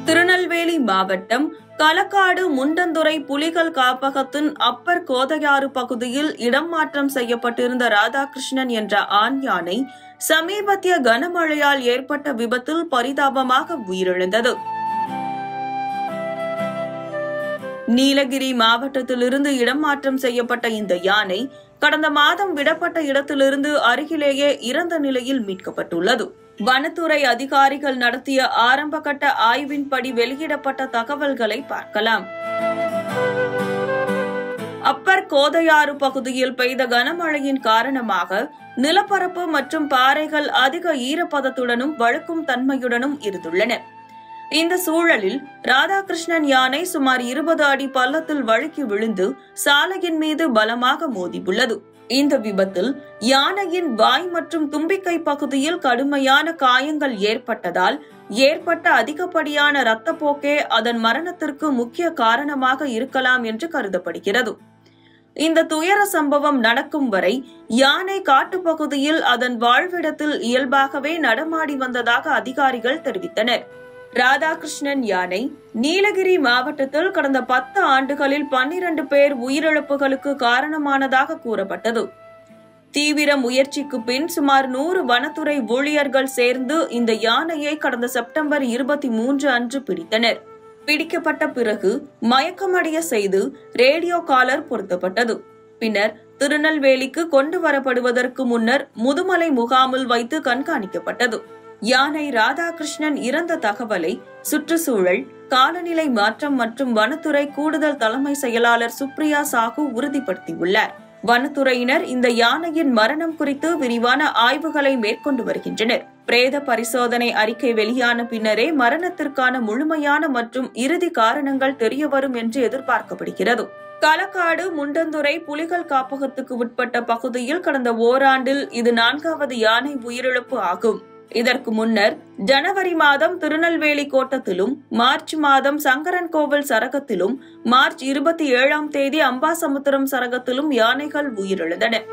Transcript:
திருநெல்வேலி மாவட்டம் களக்காடு முண்டந்துறை புலிகள் காப்பகத்தின் அப்பர் கோதையாறு பகுதியில் இடம் மாற்றம் செய்யப்பட்டிருந்த ராதாகிருஷ்ணன் என்ற ஆண் யானை சமீபத்திய கனமழையால் ஏற்பட்ட விபத்தில் பரிதாபமாக உயிரிழந்தது. நீலகிரி மாவட்டத்திலிருந்து இடம் மாற்றம் செய்யப்பட்ட இந்த யானை கடந்த மாதம் விடப்பட்ட இடத்திலிருந்து அருகிலேயே இறந்த நிலையில் மீட்கப்பட்டுள்ளது. வனத்துறை அதிகாரிகள் நடத்திய ஆரம்பகட்ட ஆய்வின்படி வெளியிடப்பட்ட தகவல்களை பார்க்கலாம். அப்பர் கோதையாறு பகுதியில் பெய்த கனமழையின் காரணமாக நிலப்பரப்பு மற்றும் பாறைகள் அதிக ஈரப்பதத்துடனும் வழுக்கும் தன்மையுடனும் இருந்துள்ளன. இந்த சூழலில் ராதாகிருஷ்ணன் யானை சுமார் 20 அடி பள்ளத்தில் வழுக்கி விழுந்து சாலையின் மீது பலமாக மோதியுள்ளது. இந்த விபத்தில் யானையின் வாய் மற்றும் தும்பிக்கை பகுதியில் கடுமையான காயங்கள் ஏற்பட்டதால் ஏற்பட்ட அதிகப்படியான இரத்தப்போக்கே அதன் மரணத்திற்கு முக்கிய காரணமாக இருக்கலாம் என்று கருதப்படுகிறது. இந்த துயர சம்பவம் நடக்கும் வரை யானை காட்டுப்பகுதியில் அதன் வாழ்விடத்தில் இயல்பாகவே நடமாடி வந்ததாக அதிகாரிகள் தெரிவித்தனர். ராதாகிருஷ்ணன் யானை நீலகிரி மாவட்டத்தில் கடந்த 10 ஆண்டுகளில் 12 பேர் உயிரிழப்புகளுக்கு காரணமானதாக கூறப்பட்டது. தீவிர முயற்சிக்கு பின் சுமார் 100 வனத்துறை ஊழியர்கள் சேர்ந்து இந்த யானையை கடந்த செப்டம்பர் 23 அன்று பிடித்தனர். பிடிக்கப்பட்ட பிறகு மயக்கமடைய செய்து ரேடியோ காலர் பொருத்தப்பட்டது. பின்னர் திருநெல்வேலிக்கு கொண்டு வரப்படுவதற்கு முன்னர் முதுமலை முகாமில் வைத்து கண்காணிக்கப்பட்டது. யானை ராதாகிருஷ்ணன் இறந்த தகவலை சுற்றுச்சூழல், காலநிலை மாற்றம் மற்றும் வனத்துறை கூடுதல் தலைமை செயலாளர் சுப்ரியா சாஹூ உறுதிப்படுத்தியுள்ளார். வனத்துறையினர் இந்த யானையின் மரணம் குறித்து விரிவான ஆய்வுகளை மேற்கொண்டு வருகின்றனர். பிரேத பரிசோதனை அறிக்கை வெளியான பின்னரே மரணத்திற்கான முழுமையான மற்றும் இறுதி காரணங்கள் தெரியவரும் என்று எதிர்பார்க்கப்படுகிறது. களக்காடு முண்டந்துறை புலிகள் காப்பகத்துக்கு உட்பட்ட பகுதியில் கடந்த ஓராண்டில் இது 4வது யானை உயிரிழப்பு ஆகும். இதற்கு முன்னர் ஜனவரி மாதம் திருநெல்வேலி கோட்டத்திலும், மார்ச் மாதம் சங்கரன்கோவில் சரகத்திலும், மார்ச் 27ஆம் தேதி அம்பாசமுத்திரம் சரகத்திலும் யானைகள் உயிரிழந்தன.